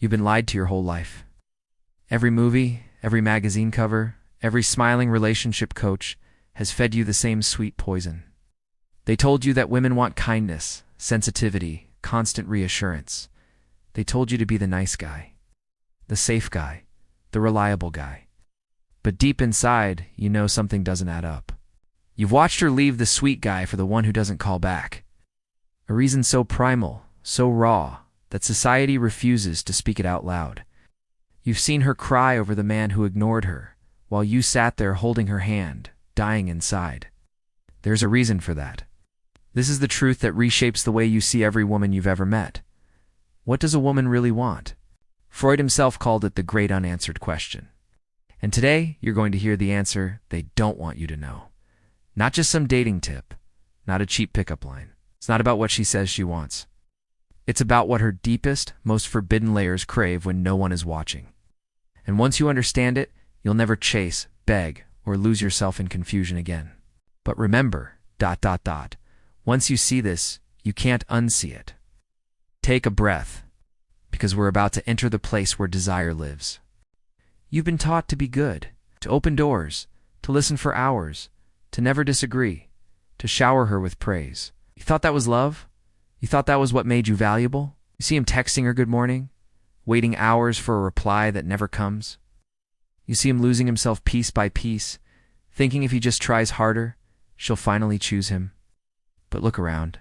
You've been lied to your whole life. Every movie, every magazine cover, every smiling relationship coach has fed you the same sweet poison. They told you that women want kindness, sensitivity, constant reassurance. They told you to be the nice guy, the safe guy, the reliable guy. But deep inside, you know something doesn't add up. You've watched her leave the sweet guy for the one who doesn't call back. A reason so primal, so raw, that society refuses to speak it out loud. You've seen her cry over the man who ignored her, while you sat there holding her hand, dying inside. There's a reason for that. This is the truth that reshapes the way you see every woman you've ever met. What does a woman really want? Freud himself called it the great unanswered question. And today, you're going to hear the answer they don't want you to know. Not just some dating tip, not a cheap pickup line. It's not about what she says she wants. It's about what her deepest, most forbidden layers crave when no one is watching. And once you understand it, you'll never chase, beg, or lose yourself in confusion again. But remember, once you see this, you can't unsee it. Take a breath, because we're about to enter the place where desire lives. You've been taught to be good, to open doors, to listen for hours, to never disagree, to shower her with praise. You thought that was love? You thought that was what made you valuable? You see him texting her good morning, waiting hours for a reply that never comes. You see him losing himself piece by piece, thinking if he just tries harder, she'll finally choose him. But look around.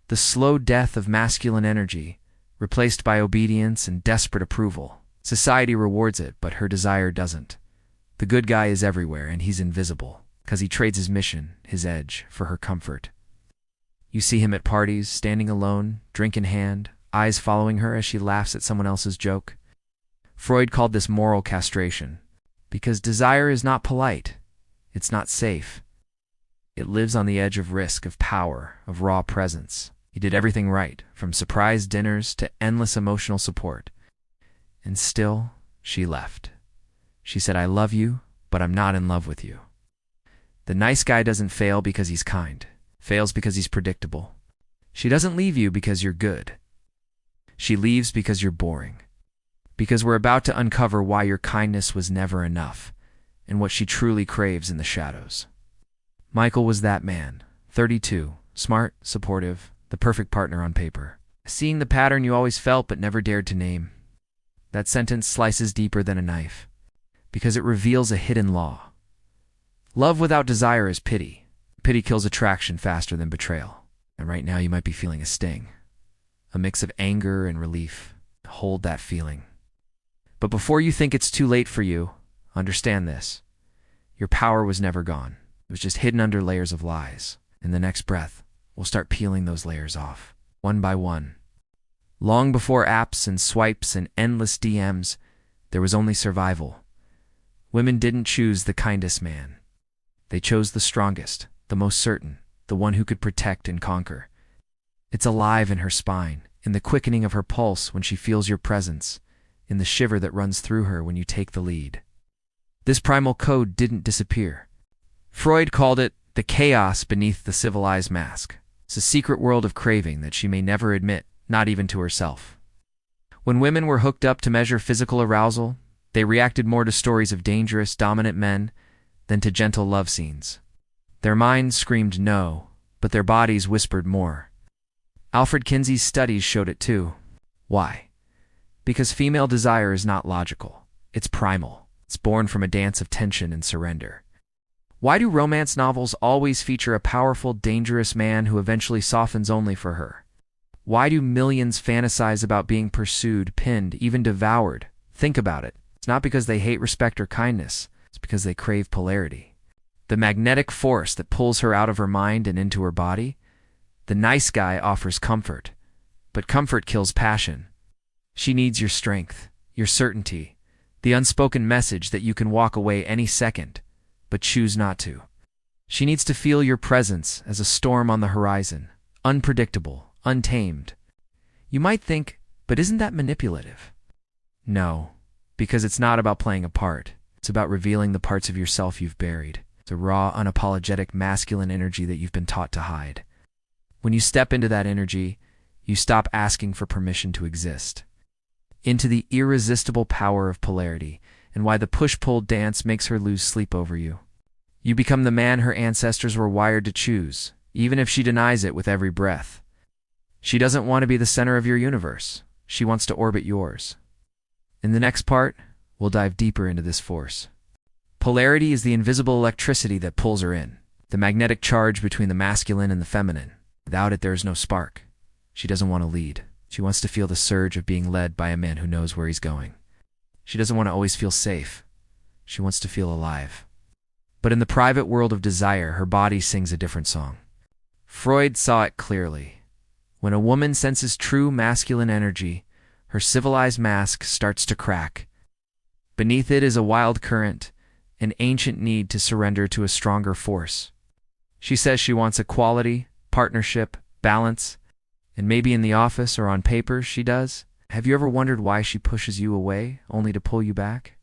The slow death of masculine energy, replaced by obedience and desperate approval. Society rewards it, but her desire doesn't. The good guy is everywhere, and he's invisible, because he trades his mission, his edge, for her comfort. You see him at parties, standing alone, drink in hand, eyes following her as she laughs at someone else's joke. Freud called this moral castration, because desire is not polite. It's not safe. It lives on the edge of risk, of power, of raw presence. He did everything right, from surprise dinners to endless emotional support. And still, she left. She said, "I love you, but I'm not in love with you." The nice guy doesn't fail because he's kind. Fails because he's predictable. She doesn't leave you because you're good. She leaves because you're boring. Because we're about to uncover why your kindness was never enough, and what she truly craves in the shadows. Michael was that man, 32, smart, supportive, the perfect partner on paper. Seeing the pattern you always felt but never dared to name. That sentence slices deeper than a knife, because it reveals a hidden law. Love without desire is pity. Pity kills attraction faster than betrayal. And right now you might be feeling a sting, a mix of anger and relief. Hold that feeling. But before you think it's too late for you, understand this. Your power was never gone. It was just hidden under layers of lies. In the next breath, we'll start peeling those layers off, one by one. Long before apps and swipes and endless DMs, there was only survival. Women didn't choose the kindest man. They chose the strongest, the most certain, the one who could protect and conquer. It's alive in her spine, in the quickening of her pulse when she feels your presence, in the shiver that runs through her when you take the lead. This primal code didn't disappear. Freud called it the chaos beneath the civilized mask. It's a secret world of craving that she may never admit, not even to herself. When women were hooked up to measure physical arousal, they reacted more to stories of dangerous, dominant men than to gentle love scenes. Their minds screamed no, but their bodies whispered more. Alfred Kinsey's studies showed it too. Why? Because female desire is not logical. It's primal. It's born from a dance of tension and surrender. Why do romance novels always feature a powerful, dangerous man who eventually softens only for her? Why do millions fantasize about being pursued, pinned, even devoured? Think about it. It's not because they hate respect or kindness. It's because they crave polarity. The magnetic force that pulls her out of her mind and into her body. The nice guy offers comfort, but comfort kills passion. She needs your strength, your certainty, the unspoken message that you can walk away any second, but choose not to. She needs to feel your presence as a storm on the horizon, unpredictable, untamed. You might think, but isn't that manipulative? No, because it's not about playing a part. It's about revealing the parts of yourself you've buried. It's a raw, unapologetic, masculine energy that you've been taught to hide. When you step into that energy, you stop asking for permission to exist. into the irresistible power of polarity, and why the push-pull dance makes her lose sleep over you. You become the man her ancestors were wired to choose, even if she denies it with every breath. She doesn't want to be the center of your universe. She wants to orbit yours. In the next part, we'll dive deeper into this force. Polarity is the invisible electricity that pulls her in, the magnetic charge between the masculine and the feminine. Without it, there is no spark. She doesn't want to lead. She wants to feel the surge of being led by a man who knows where he's going. She doesn't want to always feel safe. She wants to feel alive. But in the private world of desire, her body sings a different song. Freud saw it clearly. When a woman senses true masculine energy, her civilized mask starts to crack. Beneath it is a wild current, an ancient need to surrender to a stronger force. She says she wants equality, partnership, balance, and maybe in the office or on paper she does. Have you ever wondered why she pushes you away, only to pull you back?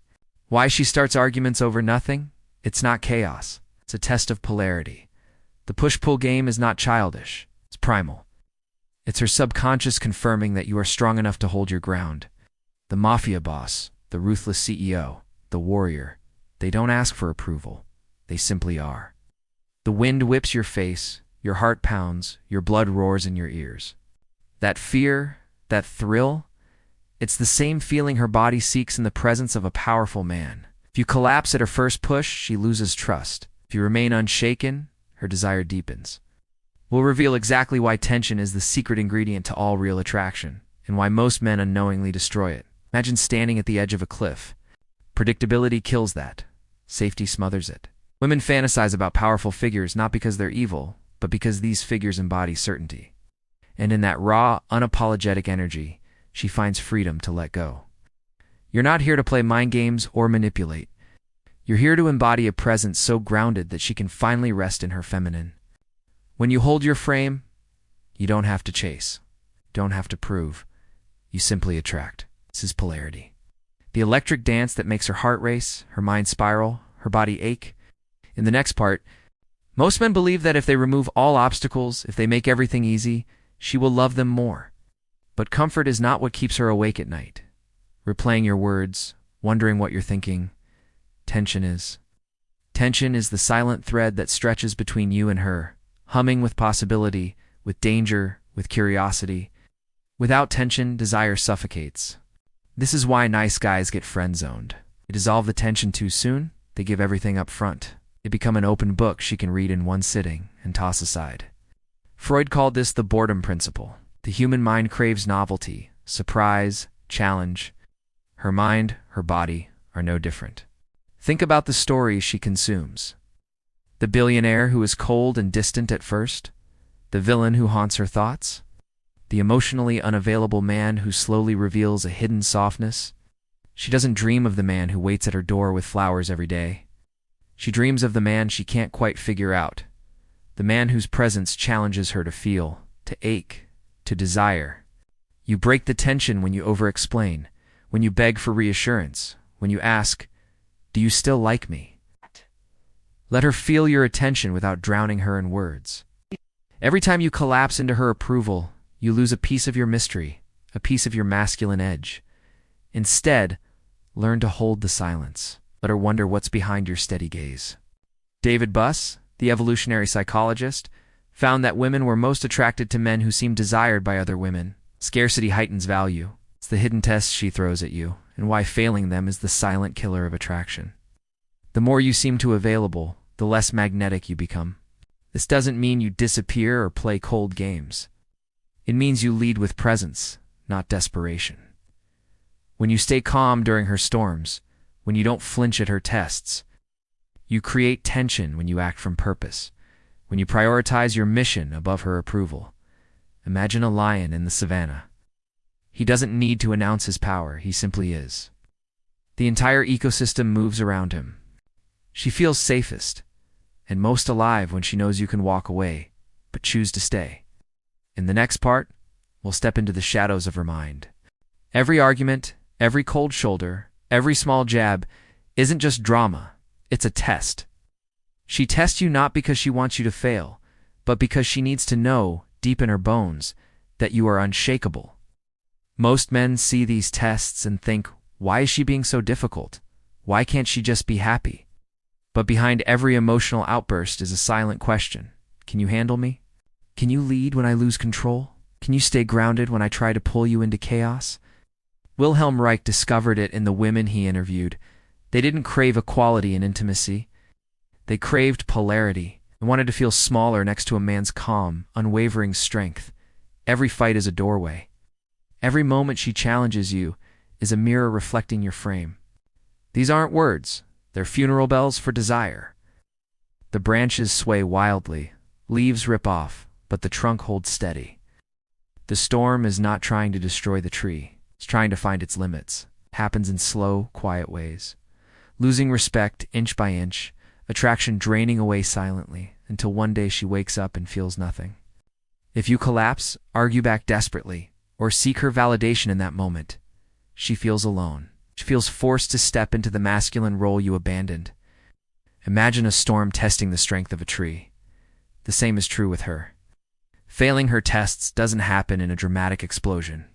Why she starts arguments over nothing? It's not chaos. It's a test of polarity. The push-pull game is not childish. It's primal. It's her subconscious confirming that you are strong enough to hold your ground. The mafia boss, the ruthless CEO, the warrior, they don't ask for approval. They simply are. The wind whips your face, your heart pounds, your blood roars in your ears. That fear, that thrill, it's the same feeling her body seeks in the presence of a powerful man. If you collapse at her first push, she loses trust. If you remain unshaken, her desire deepens. We'll reveal exactly why tension is the secret ingredient to all real attraction, and why most men unknowingly destroy it. Imagine standing at the edge of a cliff. Predictability kills that. Safety smothers it. Women fantasize about powerful figures not because they're evil, but because these figures embody certainty. And in that raw, unapologetic energy, she finds freedom to let go. You're not here to play mind games or manipulate. You're here to embody a presence so grounded that she can finally rest in her feminine. When you hold your frame, you don't have to chase, don't have to prove. You simply attract. This is polarity. The electric dance that makes her heart race, her mind spiral, her body ache. In the next part, most men believe that if they remove all obstacles, if they make everything easy, she will love them more. But comfort is not what keeps her awake at night. Replaying your words, wondering what you're thinking. Tension is. Tension is the silent thread that stretches between you and her, humming with possibility, with danger, with curiosity. Without tension, desire suffocates. This is why nice guys get friend-zoned. They dissolve the tension too soon, they give everything up front. They become an open book she can read in one sitting and toss aside. Freud called this the boredom principle. The human mind craves novelty, surprise, challenge. Her mind, her body, are no different. Think about the stories she consumes. The billionaire who is cold and distant at first, the villain who haunts her thoughts, the emotionally unavailable man who slowly reveals a hidden softness. She doesn't dream of the man who waits at her door with flowers every day. She dreams of the man she can't quite figure out, the man whose presence challenges her to feel, to ache, to desire. You break the tension when you over-explain, when you beg for reassurance, when you ask, "Do you still like me?" Let her feel your attention without drowning her in words. Every time you collapse into her approval, you lose a piece of your mystery, a piece of your masculine edge. Instead, learn to hold the silence. Let her wonder what's behind your steady gaze. David Buss, the evolutionary psychologist, found that women were most attracted to men who seemed desired by other women. Scarcity heightens value. It's the hidden tests she throws at you, and why failing them is the silent killer of attraction. The more you seem too available, the less magnetic you become. This doesn't mean you disappear or play cold games. It means you lead with presence, not desperation. When you stay calm during her storms, when you don't flinch at her tests, you create tension when you act from purpose, when you prioritize your mission above her approval. Imagine a lion in the savannah. He doesn't need to announce his power, he simply is. The entire ecosystem moves around him. She feels safest and most alive when she knows you can walk away, but choose to stay. In the next part, we'll step into the shadows of her mind. Every argument, every cold shoulder, every small jab isn't just drama, it's a test. She tests you not because she wants you to fail, but because she needs to know, deep in her bones, that you are unshakable. Most men see these tests and think, why is she being so difficult? Why can't she just be happy? But behind every emotional outburst is a silent question. Can you handle me? Can you lead when I lose control? Can you stay grounded when I try to pull you into chaos? Wilhelm Reich discovered it in the women he interviewed. They didn't crave equality and intimacy. They craved polarity and wanted to feel smaller next to a man's calm, unwavering strength. Every fight is a doorway. Every moment she challenges you is a mirror reflecting your frame. These aren't words. They're funeral bells for desire. The branches sway wildly. Leaves rip off, but the trunk holds steady. The storm is not trying to destroy the tree. It's trying to find its limits. It happens in slow, quiet ways. Losing respect inch by inch, attraction draining away silently, until one day she wakes up and feels nothing. If you collapse, argue back desperately, or seek her validation in that moment, she feels alone. She feels forced to step into the masculine role you abandoned. Imagine a storm testing the strength of a tree. The same is true with her. Failing her tests doesn't happen in a dramatic explosion.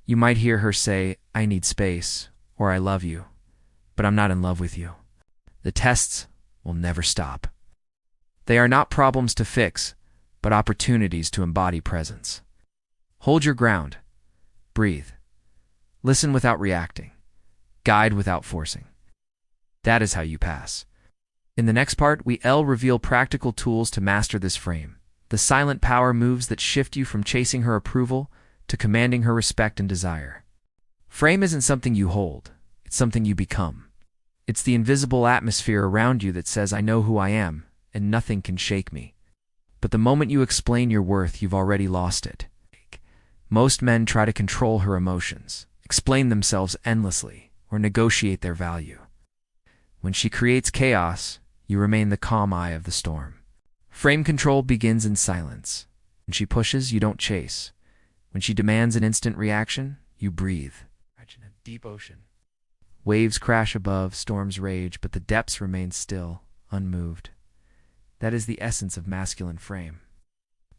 You might hear her say, I need space, or I love you, but I'm not in love with you. The tests will never stop. They are not problems to fix, but opportunities to embody presence. Hold your ground. Breathe. Listen without reacting. Guide without forcing. That is how you pass. In the next part, we'll reveal practical tools to master this frame. The silent power moves that shift you from chasing her approval to commanding her respect and desire. Frame isn't something you hold. It's something you become. It's the invisible atmosphere around you that says, I know who I am, and nothing can shake me. But the moment you explain your worth, you've already lost it. Most men try to control her emotions, explain themselves endlessly, or negotiate their value. When she creates chaos, you remain the calm eye of the storm. Frame control begins in silence. When she pushes, you don't chase. When she demands an instant reaction, you breathe. Imagine a deep ocean. Waves crash above, storms rage, but the depths remain still, unmoved. That is the essence of masculine frame.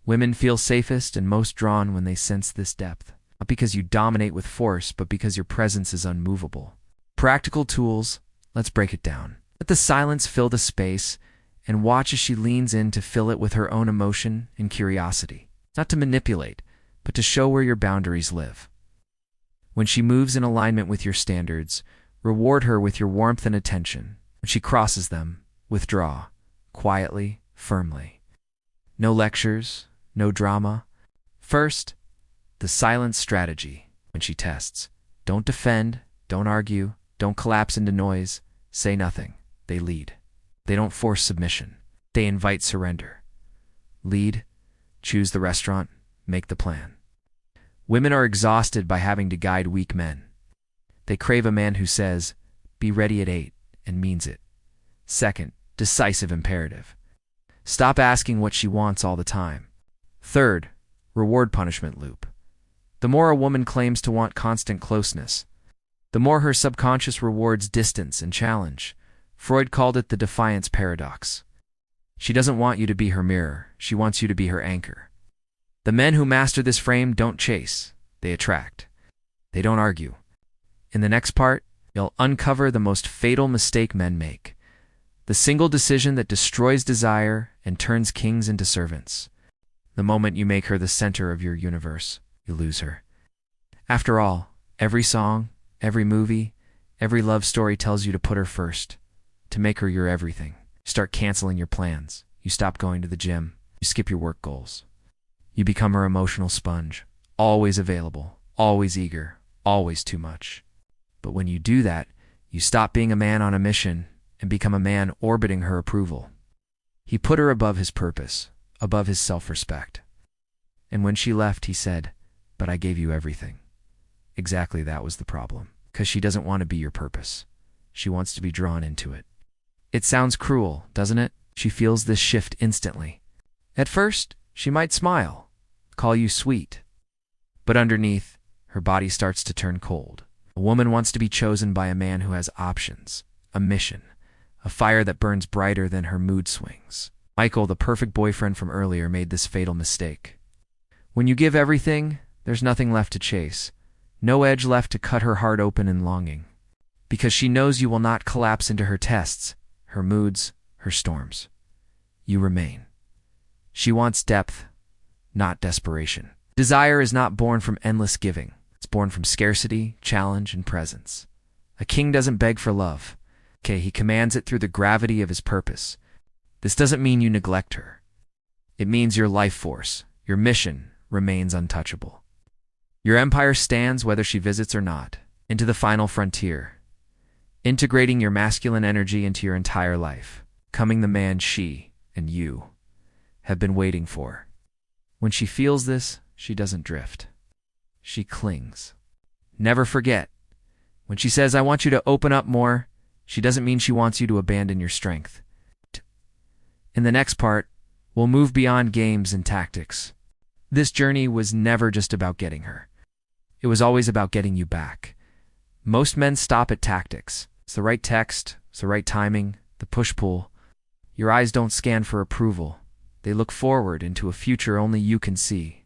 Women feel safest and most drawn when they sense this depth. Not because you dominate with force, but because your presence is unmovable. Practical tools, let's break it down. Let the silence fill the space, and watch as she leans in to fill it with her own emotion and curiosity. Not to manipulate, but to show where your boundaries live. When she moves in alignment with your standards, reward her with your warmth and attention. When she crosses them, withdraw, quietly, firmly. No lectures, no drama. First, the silence strategy. When she tests, don't defend, don't argue, don't collapse into noise, say nothing. They lead. They don't force submission. They invite surrender. Lead, choose the restaurant, make the plan. Women are exhausted by having to guide weak men. They crave a man who says, be ready at 8, and means it. Second, decisive imperative. Stop asking what she wants all the time. Third, reward-punishment loop. The more a woman claims to want constant closeness, the more her subconscious rewards distance and challenge. Freud called it the defiance paradox. She doesn't want you to be her mirror. She wants you to be her anchor. The men who master this frame don't chase. They attract. They don't argue. In the next part, you'll uncover the most fatal mistake men make. The single decision that destroys desire and turns kings into servants. The moment you make her the center of your universe, you lose her. After all, every song, every movie, every love story tells you to put her first, to make her your everything. You start canceling your plans. You stop going to the gym. You skip your work goals. You become her emotional sponge, always available, always eager, always too much. But when you do that, you stop being a man on a mission and become a man orbiting her approval. He put her above his purpose, above his self-respect. And when she left, he said, but I gave you everything. Exactly that was the problem, because she doesn't want to be your purpose. She wants to be drawn into it. It sounds cruel, doesn't it? She feels this shift instantly. At first, she might smile, call you sweet. But underneath, her body starts to turn cold. A woman wants to be chosen by a man who has options, a mission, a fire that burns brighter than her mood swings. Michael, the perfect boyfriend from earlier, made this fatal mistake. When you give everything, there's nothing left to chase. no edge left to cut her heart open in longing. Because she knows you will not collapse into her tests, her moods, her storms. You remain. She wants depth, not desperation. Desire is not born from endless giving. It's born from scarcity, challenge, and presence. A king doesn't beg for love. Okay, he commands it through the gravity of his purpose. This doesn't mean you neglect her. It means your life force, your mission, remains untouchable. Your empire stands whether she visits or not, into the final frontier, integrating your masculine energy into your entire life, becoming the man she and you have been waiting for. When she feels this, she doesn't drift. She clings. Never forget, when she says, "I want you to open up more," she doesn't mean she wants you to abandon your strength. In the next part, we'll move beyond games and tactics. This journey was never just about getting her. It was always about getting you back. Most men stop at tactics. It's the right text, it's the right timing, the push-pull. Your eyes don't scan for approval. They look forward into a future only you can see.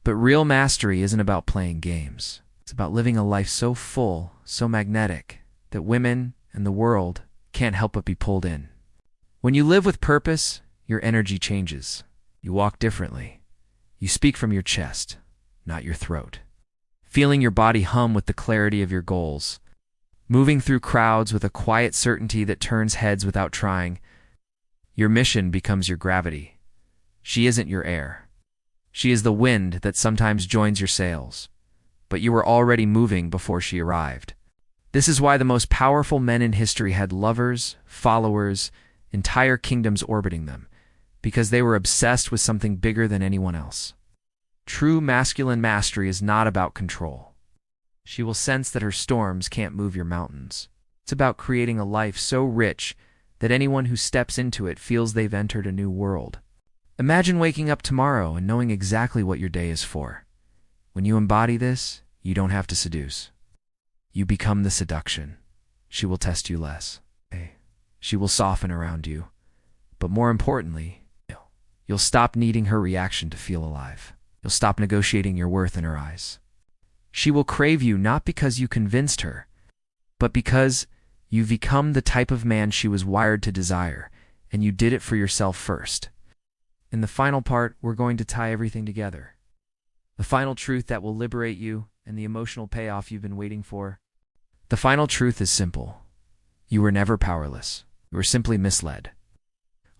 But real mastery isn't about playing games. It's about living a life so full, so magnetic, that women and the world can't help but be pulled in. When you live with purpose, your energy changes. You walk differently. You speak from your chest, not your throat. Feeling your body hum with the clarity of your goals. Moving through crowds with a quiet certainty that turns heads without trying. Your mission becomes your gravity. She isn't your air. She is the wind that sometimes joins your sails. But you were already moving before she arrived. This is why the most powerful men in history had lovers, followers, entire kingdoms orbiting them, because they were obsessed with something bigger than anyone else. True masculine mastery is not about control. She will sense that her storms can't move your mountains. It's about creating a life so rich that anyone who steps into it feels they've entered a new world. Imagine waking up tomorrow and knowing exactly what your day is for. When you embody this, you don't have to seduce. You become the seduction. She will test you less. She will soften around you. But more importantly, you'll stop needing her reaction to feel alive. You'll stop negotiating your worth in her eyes. She will crave you not because you convinced her, but because you've become the type of man she was wired to desire, and you did it for yourself first. In the final part, we're going to tie everything together. The final truth that will liberate you and the emotional payoff you've been waiting for. The final truth is simple. You were never powerless. You were simply misled.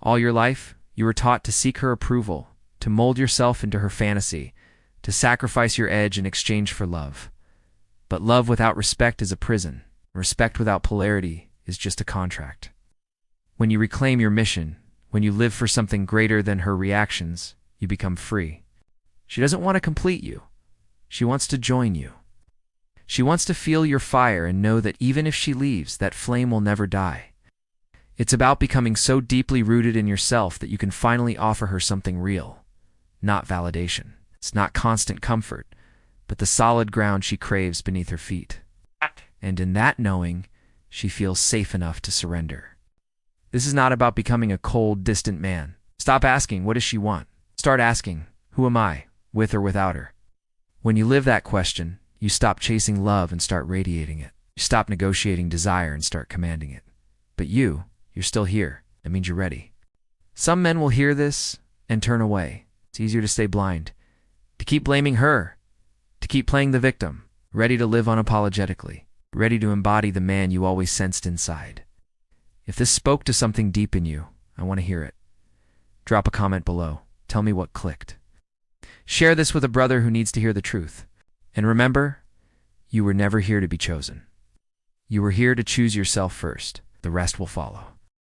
All your life, you were taught to seek her approval, to mold yourself into her fantasy, to sacrifice your edge in exchange for love. But love without respect is a prison. Respect without polarity is just a contract. When you reclaim your mission, when you live for something greater than her reactions, you become free. She doesn't want to complete you. She wants to join you. She wants to feel your fire and know that even if she leaves, that flame will never die. It's about becoming so deeply rooted in yourself that you can finally offer her something real, not validation. It's not constant comfort, but the solid ground she craves beneath her feet. And in that knowing, she feels safe enough to surrender. This is not about becoming a cold, distant man. Stop asking, what does she want? Start asking, who am I, with or without her? When you live that question, you stop chasing love and start radiating it. You stop negotiating desire and start commanding it. But you're still here. That means you're ready. Some men will hear this and turn away. It's easier to stay blind, to keep blaming her, to keep playing the victim, ready to live unapologetically, ready to embody the man you always sensed inside. If this spoke to something deep in you, I want to hear it. Drop a comment below. Tell me what clicked. Share this with a brother who needs to hear the truth. And remember, you were never here to be chosen. You were here to choose yourself first. The rest will follow.